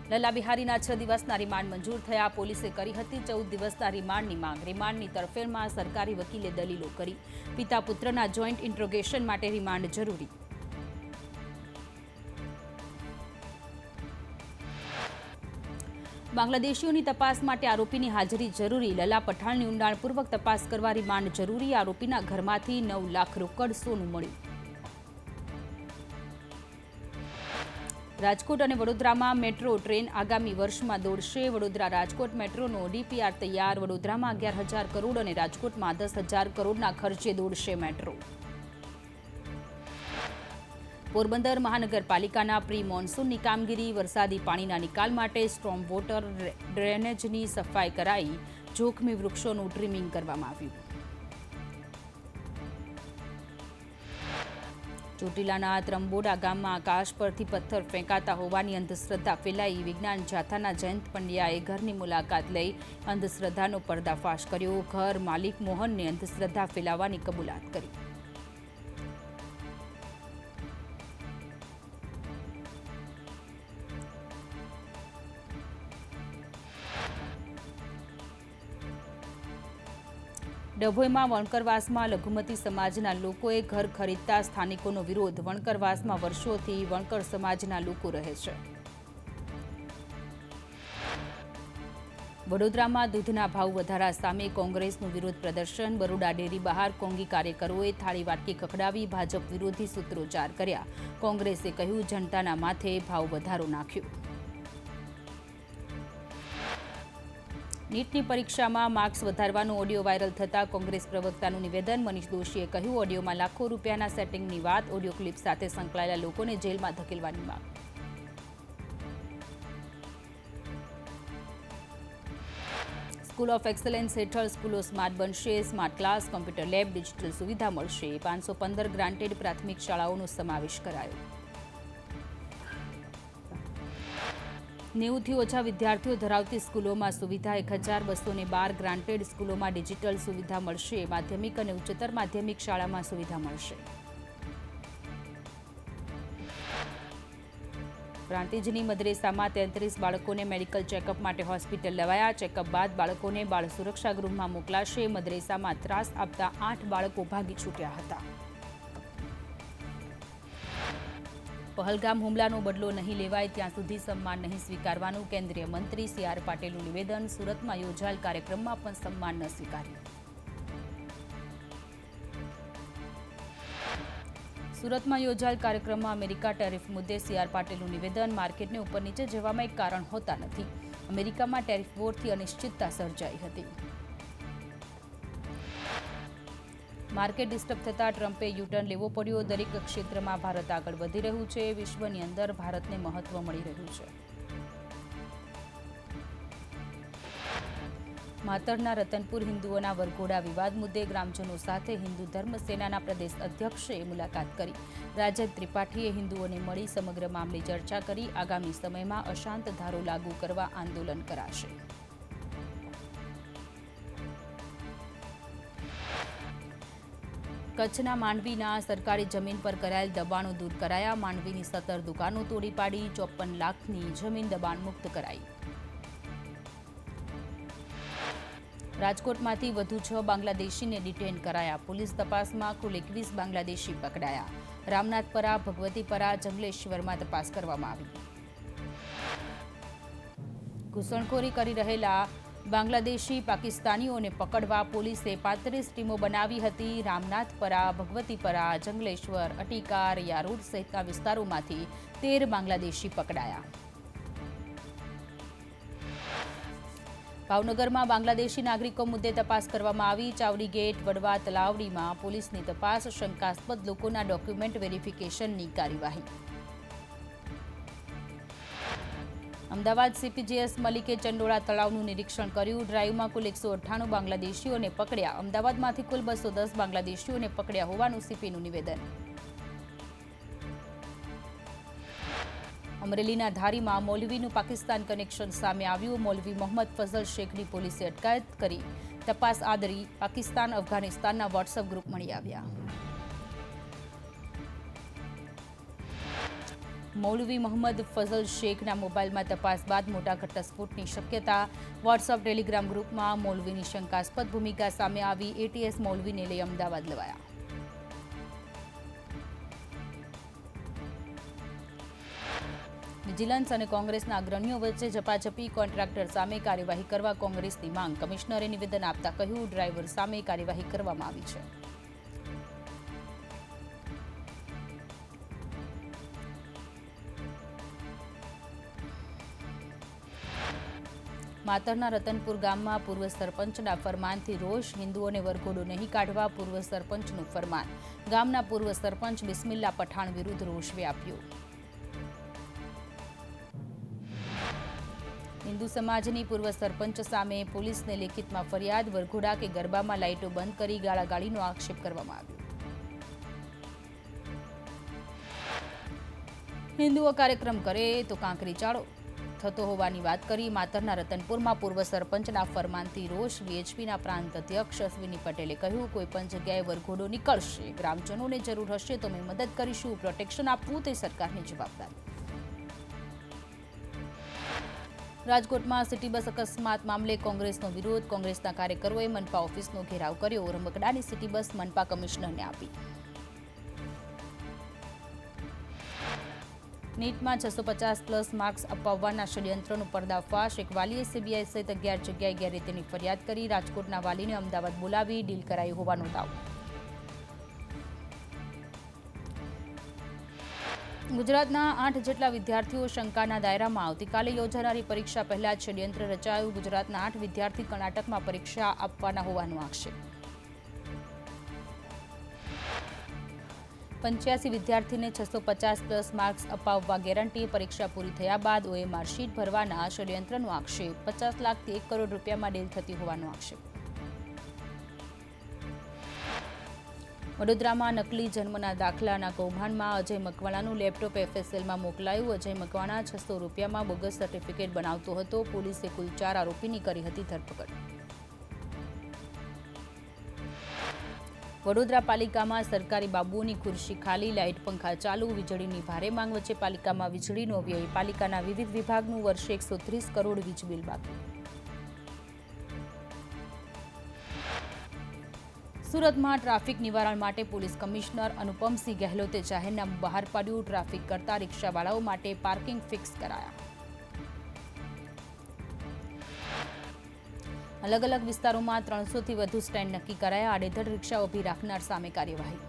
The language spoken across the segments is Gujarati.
લલા બિહારીના 6 દિવસના રિમાન્ડ મંજૂર થયા. પોલીસે કરી હતી 14 દિવસના રિમાન્ડની માંગ. રિમાન્ડની તરફેણમાં સરકારી વકીલે દલીલો કરી. પિતા પુત્રના જોઈન્ટ ઇન્ટ્રોગેશન માટે રિમાન્ડ જરૂરી. બાંગ્લાદેશીઓની તપાસ માટે આરોપીની હાજરી જરૂરી. લલા પઠાણની ઊંડાણપૂર્વક તપાસ કરવા રિમાન્ડ જરૂરી. આરોપીના ઘરમાંથી 9 લાખ રોકડ સોનું મળ્યું. રાજકોટ અને વડોદરામાં મેટ્રો ટ્રેન આગામી વર્ષમાં દોડશે. વડોદરા રાજકોટ મેટ્રોનો ડીપીઆર તૈયાર. વડોદરામાં 11,000 કરોડ અને રાજકોટમાં 10,000 કરોડના ખર્ચે દોડશે મેટ્રો. પોરબંદર મહાનગરપાલિકાના પ્રી મોન્સૂનની કામગીરી. વરસાદી પાણીના નિકાલ માટે સ્ટ્રોમ વોટર ડ્રેનેજની સફાઈ કરાઈ. જોખમી વૃક્ષોનું ટ્રીમિંગ કરવામાં આવ્યું. ચોટીલાના ત્રંબોડા ગામમાં આકાશ પરથી પથ્થર ફેંકાતા હોવાની અંધશ્રદ્ધા ફેલાઈ. વિજ્ઞાન જાથાના જયંત પંડ્યાએ ઘરની મુલાકાત લઈ અંધશ્રદ્ધાનો પર્દાફાશ કર્યો. ઘર માલિક મોહનને અંધશ્રદ્ધા ફેલાવવાની કબૂલાત કરી. ડભોઈમાં વણકરવાસમાં લઘુમતી સમાજના લોકોએ ઘર ખરીદતા સ્થાનિકોનો વિરોધ. વણકરવાસમાં વર્ષોથી વણકર સમાજના લોકો રહે છે. વડોદરામાં દૂધના ભાવ વધારા સામે કોંગ્રેસનું વિરોધ પ્રદર્શન. બરોડા ડેરી બહાર કોંગી કાર્યકરોએ થાળી વાટકી ખખડાવી ભાજપ વિરોધી સૂત્રોચ્ચાર કર્યા. કોંગ્રેસે કહ્યું જનતાના માથે ભાવ વધારો નાખ્યો. નીટની પરીક્ષામાં માર્ક્સ વધારવાનો ઓડિયો વાયરલ થતાં કોંગ્રેસ પ્રવક્તાનું નિવેદન. મનીષ દોશીએ કહ્યું ઓડિયોમાં લાખો રૂપિયાના સેટિંગની વાત. ઓડિયો ક્લિપ સાથે સંકળાયેલા લોકોને જેલમાં ધકેલવાની માંગ. સ્કૂલ ઓફ એક્સલન્સ હેઠળ સ્કૂલો સ્માર્ટ બનશે. Smart class, computer lab, digital સુવિધા મળશે. 515 ગ્રાન્ટેડ પ્રાથમિક શાળાઓનો સમાવેશ કરાયો. 90થી ઓછા વિદ્યાર્થીઓ ધરાવતી સ્કૂલોમાં સુવિધા. 1,212 ગ્રાન્ટેડ સ્કૂલોમાં ડિજિટલ સુવિધા મળશે. માધ્યમિક અને ઉચ્ચતર માધ્યમિક શાળામાં સુવિધા મળશે. પ્રાંતિજની મદરેસામાં 33 બાળકોને મેડિકલ ચેકઅપ માટે હોસ્પિટલ લેવાયા. ચેકઅપ બાદ બાળકોને બાળ સુરક્ષા ગૃહમાં મોકલાશે. મદરેસામાં ત્રાસ આપતા 8 બાળકો ભાગી છૂટ્યા હતા. પહલગામ હુમલાનો બદલો નહીં લેવાય ત્યાં સુધી સન્માન નહીં સ્વીકારવાનું કેન્દ્રીય મંત્રી સી.આર. પાટીલનું નિવેદન. સુરતમાં યોજાયેલ કાર્યક્રમમાં પણ સન્માન ન સ્વીકાર્યું. સુરતમાં યોજાયેલ કાર્યક્રમમાં અમેરિકા ટેરિફ મુદ્દે સી.આર. પાટીલનું નિવેદન. માર્કેટને ઉપર નીચે જવામાં એક કારણ હોતા નથી. અમેરિકામાં ટેરિફ વોરથી અનિશ્ચિતતા સર્જાઈ હતી. માર્કેટ ડિસ્ટર્બ થતાં ટ્રમ્પે યુટર્ન લેવો પડ્યો. દરેક ક્ષેત્રમાં ભારત આગળ વધી રહ્યું છે. વિશ્વની અંદર ભારતને મહત્વ મળી રહ્યું છે. માતરના રતનપુર હિન્દુઓના વરઘોડા વિવાદ મુદ્દે ગ્રામજનો સાથે હિન્દુ ધર્મ સેનાના પ્રદેશ અધ્યક્ષે મુલાકાત કરી. રાજન ત્રિપાઠીએ હિન્દુઓને મળી સમગ્ર મામલે ચર્ચા કરી. આગામી સમયમાં અશાંત ધારો લાગુ કરવા આંદોલન કરાશે. કચ્છના માંડવીના સરકારી જમીન પર કરાયેલ દબાણો દૂર કરાયા. માંડવીની 17 દુકાનો તોડી પાડી. 54 લાખની જમીન દબાણ મુક્ત કરાઈ. રાજકોટમાંથી વધુ 6 બાંગ્લાદેશીને ડિટેન કરાયા. પોલીસ તપાસમાં કુલ 21 બાંગ્લાદેશી પકડાયા. રામનાથપરા, ભગવતીપરા, જંગલેશ્વરમાં તપાસ કરવામાં આવી. ઘૂસણખોરી કરી રહેલા બાંગ્લાદેશી પાકિસ્તાનીઓને પકડવા પોલીસે 35 ટીમો બનાવી હતી. રામનાથપરા, ભગવતીપરા, જંગલેશ્વર, અટીકાર, યારૂડ સહિતના વિસ્તારોમાંથી 13 બાંગ્લાદેશી પકડાયા. ભાવનગરમાં બાંગ્લાદેશી નાગરિકો મુદ્દે તપાસ કરવામાં આવી. ચાવડી ગેટ, વડવા તલાવડીમાં પોલીસની તપાસ. શંકાસ્પદ લોકોના ડોક્યુમેન્ટ વેરિફિકેશનની કાર્યવાહી. અમદાવાદ સીપીજીએસ મલિકે ચંડોળા તળાવનું નિરીક્ષણ કર્યું. ડ્રાઈવમાં કુલ 198 બાંગ્લાદેશીઓને પકડ્યા. અમદાવાદમાંથી કુલ 210 બાંગ્લાદેશીઓને પકડ્યા હોવાનું સીપીનું નિવેદન. અમરેલીના ધારીમાં મૌલવીનું પાકિસ્તાન કનેક્શન સામે આવ્યું. મૌલવી મોહમ્મદ ફઝલ શેખની પોલીસે અટકાયત કરી તપાસ આદરી. પાકિસ્તાન અફઘાનિસ્તાનના વોટ્સએપ ગ્રુપ મળી આવ્યા. મૌલવી મોહમ્મદ ફઝલ શેખના મોબાઈલમાં તપાસ બાદ મોટા ઘટસ્ફોટની શક્યતા. વોટ્સઅપ ટેલિગ્રામ ગ્રુપમાં મૌલવીની શંકાસ્પદ ભૂમિકા સામે આવી. એટીએસ મૌલવીને લઈ અમદાવાદ લવાયા. વિજિલન્સ અને કોંગ્રેસના અગ્રણીઓ વચ્ચે ઝપાઝપી. કોન્ટ્રાક્ટર સામે કાર્યવાહી કરવા કોંગ્રેસની માંગ. કમિશનરે નિવેદન આપતા કહ્યું, ડ્રાઈવર સામે કાર્યવાહી કરવામાં આવી છે. માતરના રતનપુર ગામમાં પૂર્વ સરપંચના ફરમાનથી રોષ. હિન્દુઓને વરઘોડો નહીં કાઢવા પૂર્વ સરપંચનું ફરમાન. ગામના પૂર્વ સરપંચ બિસ્મિલ્લા પઠાણ વિરુદ્ધ રોષ વ્યાપ્યો. હિન્દુ સમાજની પૂર્વ સરપંચ સામે પોલીસને લેખિતમાં ફરિયાદ. વરઘોડા કે ગરબામાં લાઇટો બંધ કરી ગાળાગાળીનો આક્ષેપ કરવામાં આવ્યો. હિન્દુઓ કાર્યક્રમ કરે તો કાંકરી ચાળો થતો હોવાની વાત કરી. માતરના રતનપુરમાં પૂર્વ સરપંચના ફરમાનથી રોષ. વીએચપીના પ્રાંત અધ્યક્ષ અશ્વિની પટેલે કહ્યું, કોઈપણ જગ્યાએ વરઘોડો નીકળશે, ગ્રામજનોને જરૂર હશે તો અમે મદદ કરીશું. પ્રોટેક્શન આપવું તે સરકારની જવાબદારી. રાજકોટમાં સિટી બસ અકસ્માત મામલે કોંગ્રેસનો વિરોધ. કોંગ્રેસના કાર્યકરોએ મનપા ઓફિસનો ઘેરાવ કર્યો. રમકડાની સિટી બસ મનપા કમિશનરને આપી. નીટમાં 650+ માર્ક્સ અપાવવાના ષડયંત્રનો પર્દાફાશ. એક વાલીએ સીબીઆઈ સહિત 11 જગ્યાએ ગેરરીતિની ફરિયાદ કરી. રાજકોટના વાલીને અમદાવાદ બોલાવી ડીલ કરાઈ હોવાનો દાવો. ગુજરાતના 8 જેટલા વિદ્યાર્થીઓ શંકાના દાયરામાં. આવતીકાલે યોજાનારી પરીક્ષા પહેલા જ ષડયંત્ર રચાયું. ગુજરાતના 8 વિદ્યાર્થી કર્ણાટકમાં પરીક્ષા આપવાના હોવાનો આક્ષેપ. 85 વિદ્યાર્થીને 650+ માર્ક્સ અપાવવા ગેરંટી. પરીક્ષા પૂરી થયા બાદ OMR શીટ ભરવાના ષડયંત્રનો આક્ષેપ. 50 લાખથી 1 કરોડ રૂપિયામાં ડીલ થતી હોવાનો આક્ષેપ. વડોદરામાં નકલી જન્મના દાખલાના કૌભાંડમાં અજય મકવાણાનું લેપટોપ FSLમાં મોકલાયું. અજય મકવાણા 600 રૂપિયામાં બોગસ સર્ટિફિકેટ બનાવતો હતો. પોલીસે કુલ 4 આરોપીની કરી હતી ધરપકડ. વડોદરા પાલિકામાં સરકારી બાબુઓની ખુરશી ખાલી. લાઇટ પંખા ચાલુ. વીજળીની ભારે માંગ વચ્ચે પાલિકામાં વીજળીનો વ્યય. પાલિકાના વિવિધ વિભાગનું વર્ષે 130 કરોડ વીજ બિલ બાકી. સુરતમાં ટ્રાફિક નિવારણ માટે પોલીસ કમિશનર અનુપમસિંહ ગહેલોતે જાહેરનામું બહાર પાડ્યું. ટ્રાફિક કરતા રિક્ષાવાળાઓ માટે પાર્કિંગ ફિક્સ કરાયા. અલગ અલગ વિસ્તારોમાં 300થી વધુ સ્ટેન્ડ નક્કી કરાયા. આડેધડ રિક્ષા ઊભી રાખનાર સામે કાર્યવાહી.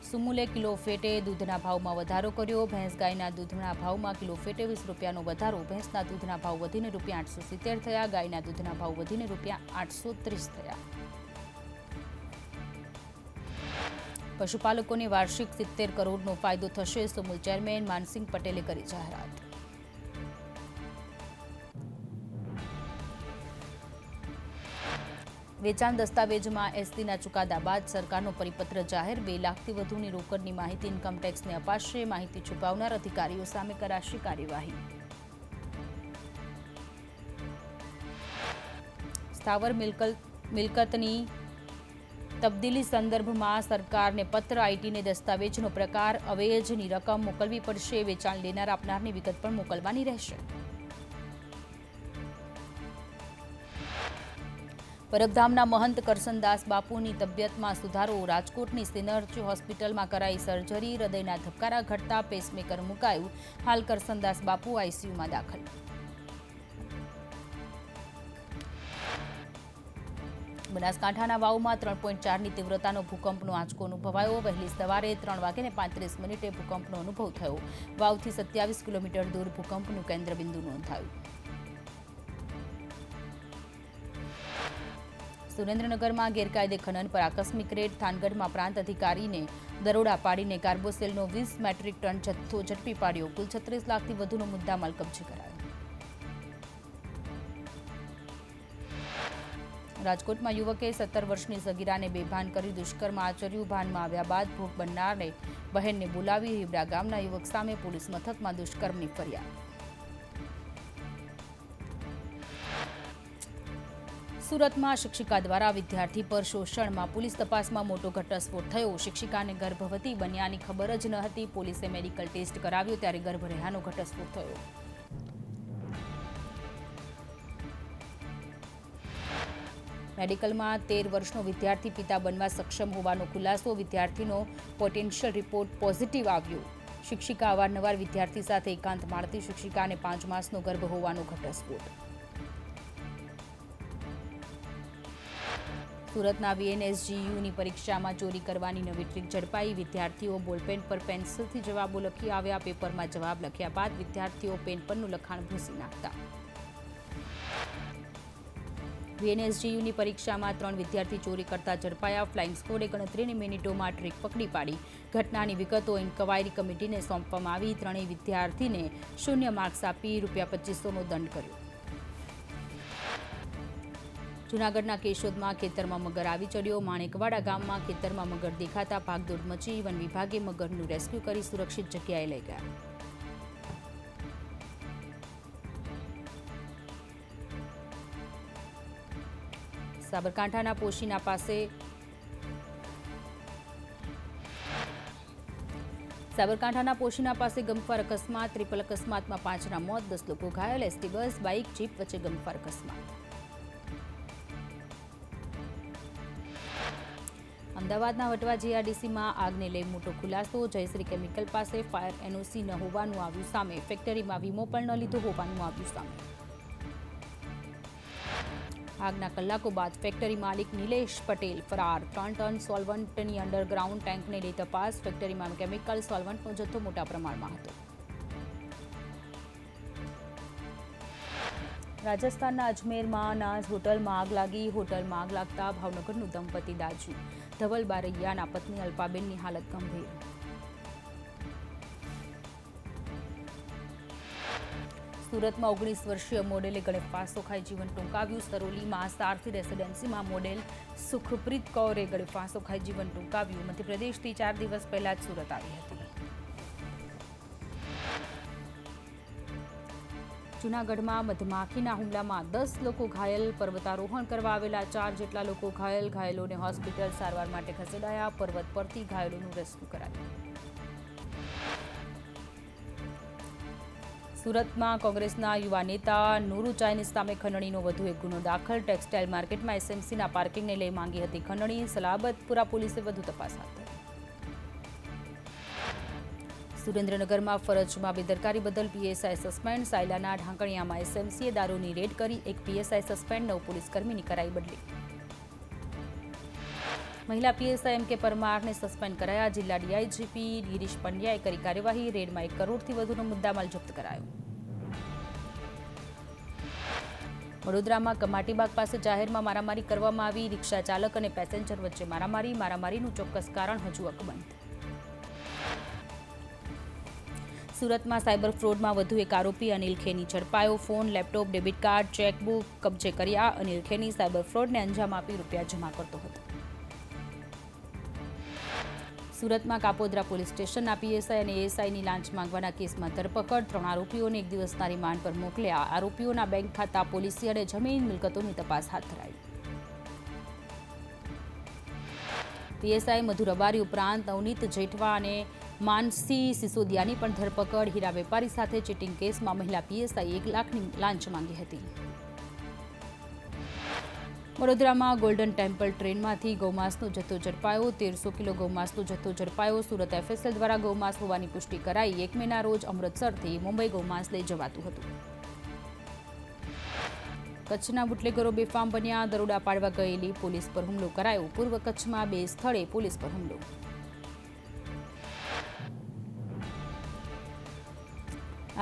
સુમુલે કિલો ફેટે દૂધના ભાવમાં વધારો કર્યો. ભેંસ ગાયના દૂધના ભાવમાં કિલો ફેટે 20 રૂપિયાનો વધારો. ભેંસના દૂધના ભાવ વધીને ₹870 થયા. ગાયના દૂધના ભાવ વધીને ₹830 થયા. પશુપાલકોને વાર્ષિક 70 કરોડનો ફાયદો થશે. સુમુલ ચેરમેન માનસિંહ પટેલે કરી જાહેરાત. વેચાણ દસ્તાવેજમાં SCના ચુકાદા બાદ સરકારનો પરિપત્ર જાહેર. 2 લાખથી વધુની રોકડની માહિતી ઇન્કમટેક્સને અપાશે. માહિતી છુપાવનાર અધિકારીઓ સામે કરાશે કાર્યવાહી. સ્થાવર મિલકતની તબદીલી સંદર્ભમાં સરકારને પત્ર. આઈટીને દસ્તાવેજનો પ્રકાર, અવેજની રકમ મોકલવી પડશે. વેચાણ લેનાર આપનારની વિગત પણ મોકલવાની રહેશે. પરબધામના મહંત કરસનદાસ બાપુની તબિયતમાં સુધારો. રાજકોટની સિનર્જી હોસ્પિટલમાં કરાઈ સર્જરી. હૃદયના ધબકારા ઘટતા પેસમેકર મુકાયું. હાલ કરસનદાસ બાપુ આઈસીયુમાં દાખલ. બનાસકાંઠાના વાવમાં 3.4ની તીવ્રતાનો ભૂકંપનો આંચકો અનુભવાયો. વહેલી સવારે 3:35 ભૂકંપનો અનુભવ થયો. વાવથી 27 કિલોમીટર દૂર ભૂકંપનું કેન્દ્રબિંદુ નોંધાયું. સુરેન્દ્રનગરમાં ગેરકાયદે ખનન પર આકસ્મિક રેડ. થાનગઢમાં પ્રાંત અધિકારીને દરોડા પાડીને કાર્બોસેલનો 20 મેટ્રિક ટન જથ્થો ઝડપી પાડ્યો. કુલ 36 લાખથી વધુનો મુદ્દામાલ કબજે કરાયો. રાજકોટમાં યુવકે 17 વર્ષની સગીરાને બેભાન કરી દુષ્કર્મ આચર્યું. ભાનમાં આવ્યા બાદ ભોગ બનનારને બહેનને બોલાવી. હિવડા ગામના યુવક સામે પોલીસ મથકમાં દુષ્કર્મની ફરિયાદ. સુરતમાં શિક્ષિકા દ્વારા વિદ્યાર્થી પર શોષણમાં પોલીસ તપાસમાં મોટો ઘટસ્ફોટ થયો. શિક્ષિકાને ગર્ભવતી બન્યાની ખબર જ ન હતી. પોલીસે મેડિકલ ટેસ્ટ કરાવ્યો ત્યારે ગર્ભ રહ્યાનો ઘટસ્ફોટ થયો. મેડિકલમાં 13 વર્ષનો વિદ્યાર્થી પિતા બનવા સક્ષમ હોવાનો ખુલાસો. વિદ્યાર્થીનો પોટેન્શિયલ રિપોર્ટ પોઝિટિવ આવ્યો. શિક્ષિકા અવારનવાર વિદ્યાર્થી સાથે એકાંત માણતી. શિક્ષિકાને 5 માસનો ગર્ભ હોવાનો ઘટસ્ફોટ. સુરતના VNSGUની પરીક્ષામાં ચોરી કરવાની નવી ટ્રીક ઝડપાઈ. વિદ્યાર્થીઓ બોલપેન પર પેન્સિલથી જવાબો લખી આવ્યા. પેપરમાં જવાબ લખ્યા બાદ વિદ્યાર્થીઓ પેન પરનું લખાણ ભૂંસી નાખતા. VNSGUની પરીક્ષામાં 3 વિદ્યાર્થી ચોરી કરતા ઝડપાયા. ફ્લાઇંગ સ્કોડે ગણતરીની મિનિટોમાં ટ્રીક પકડી પાડી. ઘટનાની વિગતો ઇન્ક્વાયરી કમિટીને સોંપવામાં આવી. 3 વિદ્યાર્થીને 0 માર્ક્સ આપી ₹2500નો દંડ કર્યો. જૂનાગઢના કેશોદમાં ખેતરમાં મગર આવી ચડ્યો. માણેકવાડા ગામમાં ખેતરમાં મગર દેખાતા ભાગદોડ મચી. વન વિભાગે મગરનું રેસ્ક્યુ કરી સુરક્ષિત જગ્યાએ લઈ ગયા. સાબરકાંઠાના પોશીના પાસે ગમખ્વાર અકસ્માત. ટ્રિપલ અકસ્માતમાં 5ના મોત, 10 લોકો ઘાયલ. એસટી બસ, બાઇક, જીપ વચ્ચે ગમખ્વાર અકસ્માત. અમદાવાદના વટવા GRDCમાં આગને લઈ મોટો ખુલાસો. જયશ્રી કેમિકલ પાસે ફાયર NOC ન હોવાનું આવ્યું સામે. ફેક્ટરીમાં વીમો પણ ન લીધો હોવાનું આવ્યું સામે. આગના કલાકો બાદ ફેક્ટરી માલિક નિલેશ પટેલ ફરાર. 3 ટન સોલ્વન્ટની અંડરગ્રાઉન્ડ ટેન્કને લઈ તપાસ. ફેક્ટરીમાં કેમિકલ સોલ્વન્ટનો જથ્થો મોટા પ્રમાણમાં હતો. રાજસ્થાનના અજમેરમાં નાઝ હોટલમાં આગ લાગી. હોટલમાં આગ લાગતા ભાવનગરનું દંપતી દાઝ્યું. ધવલ બારૈયાના પત્ની અલ્પાબેનની હાલત ગંભીર. સુરતમાં 19 વર્ષીય મોડેલે ગળે ફાંસો ખાઈ જીવન ટૂંકાવ્યું. સરોલીમાં સારથી રેસિડેન્સીમાં મોડેલ સુખપ્રીત કૌરે ગળે ફાંસો ખાઈ જીવન ટૂંકાવ્યું. મધ્યપ્રદેશથી 4 દિવસ પહેલા જ સુરત આવી હતી. જૂનાગઢમાં મધમાખીના હુમલામાં 10 લોકો ઘાયલ. પર્વતારોહણ કરવા આવેલા 4 જેટલા લોકો ઘાયલ. ઘાયલોને હોસ્પિટલ સારવાર માટે ખસેડાયા. પર્વત પરથી ઘાયલોનું રેસ્ક્યુ કરાયું. સુરતમાં કોંગ્રેસના યુવા નેતા નૂરુ ચાઇનીઝ સામે ખંડણીનો વધુ એક ગુનો દાખલ. ટેક્સટાઇલ માર્કેટમાં SMCના પાર્કિંગને લઈ માંગી હતી ખંડણી. સલાબતપુરા પોલીસે વધુ તપાસ હાથ ધરી. સુરેન્દ્રનગરમાં ફરજમાં બેદરકારી બદલ PSI સસ્પેન્ડ. સાયલાના ઢાંકણિયામાં SMCએ દારૂની રેડ કરી. 1 PSI સસ્પેન્ડ, 9 પોલીસકર્મીની કરાઈ બદલી. મહિલા PSI MK પરમારને સસ્પેન્ડ કરાયા. જિલ્લા DIGP ગિરીશ પંડ્યાએ કરી કાર્યવાહી. રેડમાં 1 કરોડથી વધુનો મુદ્દામાલ જપ્ત કરાયો. વડોદરામાં કમાટીબાગ પાસે જાહેરમાં મારામારી કરવામાં આવી. રિક્ષા ચાલક અને પેસેન્જર વચ્ચે મારામારી. મારામારીનું ચોક્કસ કારણ હજુ અકબંધ. સુરતમાં સાયબર ફ્રોડમાં વધુ એક આરોપી અનિલ ખેની ઝડપાયો. Phone, laptop, debit card, chequebook કબજે કર્યા. અનિલ ખેની સાયબર ફ્રોડને અંજામ આપી રૂપિયા જમા કરતો હતો. સુરતમાં કાપોદ્રા પોલીસ સ્ટેશનના PSI અને ASIની લાંચ માંગવાના કેસમાં ધરપકડ. 3 આરોપીઓને 1 દિવસના રિમાન્ડ પર મોકલ્યા. આરોપીઓના બેંક ખાતા, પોલિસી અને જમીન મિલકતોની તપાસ હાથ ધરાઈ. PSI મધુ રબારી ઉપરાંત નવનીત જેઠવા અને માનસી સિસોદિયાની પણ ધરપકડ. હીરા વેપારી સાથે ચીટિંગ કેસમાં મહિલા PSI 1 લાખની લાંચ માંગી હતી. વડોદરામાં ગોલ્ડન ટેમ્પલ ટ્રેનમાંથી ગૌમાંસનો જથ્થો ઝડપાયો. 1300 કિલો ગૌમાંસનો જથ્થો ઝડપાયો. સુરત FSL દ્વારા ગૌમાંસ હોવાની પુષ્ટિ કરાઈ. 1 મેના રોજ અમૃતસરથી મુંબઈ ગૌમાંસ લઈ જવાતું હતું. કચ્છના બુટલેગરો બેફામ બન્યા. દરોડા પાડવા ગયેલી પોલીસ પર હુમલો કરાયો. પૂર્વ કચ્છમાં 2 સ્થળે પોલીસ પર હુમલો.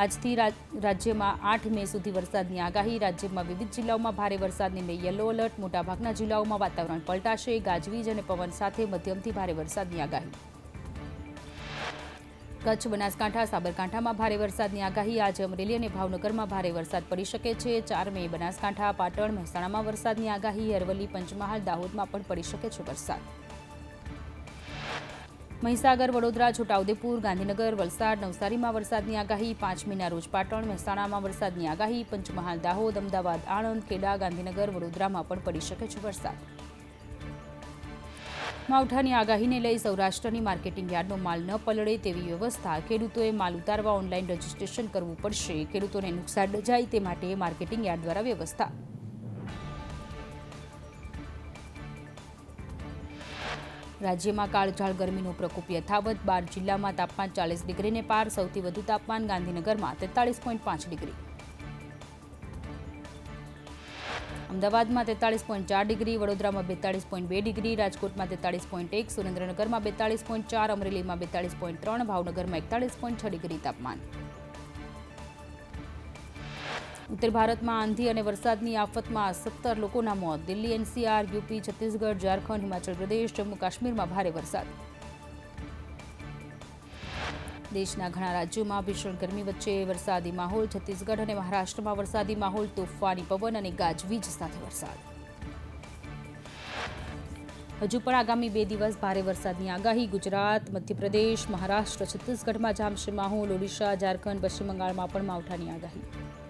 આજથી રાજ્યમાં 8 મે સુધી વરસાદની આગાહી. રાજ્યમાં વિવિધ જિલ્લાઓમાં ભારે વરસાદને લઈ યલો એલર્ટ. મોટાભાગના જિલ્લાઓમાં વાતાવરણ પલટાશે. ગાજવીજ અને પવન સાથે મધ્યમથી ભારે વરસાદની આગાહી. કચ્છ, બનાસકાંઠા, સાબરકાંઠામાં ભારે વરસાદની આગાહી. આજે અમરેલી અને ભાવનગરમાં ભારે વરસાદ પડી શકે છે. 4 મે બનાસકાંઠા, પાટણ, મહેસાણામાં વરસાદની આગાહી. અરવલ્લી, પંચમહાલ, દાહોદમાં પણ પડી શકે છે વરસાદ. મહીસાગર, વડોદરા, છોટાઉદેપુર, ગાંધીનગર, વલસાડ, નવસારીમાં વરસાદની આગાહી. 5મીના રોજ પાટણ, મહેસાણામાં વરસાદની આગાહી. પંચમહાલ, દાહોદ, અમદાવાદ, આણંદ, ખેડા, ગાંધીનગર, વડોદરામાં પણ પડી શકે છે વરસાદ. માવઠાની આગાહીને લઈ સૌરાષ્ટ્રની માર્કેટિંગ યાર્ડનો માલ ન પલળે તેવી વ્યવસ્થા. ખેડૂતોએ માલ ઉતારવા ઓનલાઈન રજીસ્ટ્રેશન કરવું પડશે. ખેડૂતોને નુકસાન ન જાય તે માટે માર્કેટિંગ યાર્ડ દ્વારા વ્યવસ્થા. રાજ્યમાં કાળઝાળ ગરમીનો પ્રકોપ યથાવત. 12 જિલ્લામાં તાપમાન 40 ડિગ્રીને પાર. સૌથી વધુ તાપમાન ગાંધીનગરમાં 43.5 ડિગ્રી, અમદાવાદમાં 43.4 ડિગ્રી, વડોદરામાં 42.2 ડિગ્રી, રાજકોટમાં 43.1, સુરેન્દ્રનગરમાં 42.4, અમરેલીમાં 42.3, ભાવનગરમાં 41.6 ડિગ્રી તાપમાન. ઉત્તર ભારતમાં આંધી અને વરસાદની આફતમાં 17 લોકોના મોત. દિલ્હી, NCR, યુપી, છત્તીસગઢ, ઝારખંડ, હિમાચલ પ્રદેશ, જમ્મુ કાશ્મીરમાં ભારે વરસાદ. દેશના ઘણા રાજ્યોમાં ભીષણ ગરમી વચ્ચે વરસાદી માહોલ. છત્તીસગઢ અને મહારાષ્ટ્રમાં વરસાદી માહોલ. તોફાની પવન અને ગાજવીજ સાથે વરસાદ. હજુ પણ આગામી 2 દિવસ ભારે વરસાદની આગાહી. ગુજરાત, મધ્યપ્રદેશ, મહારાષ્ટ્ર, છત્તીસગઢમાં જામશે માહોલ. ઓડિશા, ઝારખંડ, પશ્ચિમ બંગાળમાં પણ માવઠાની આગાહી.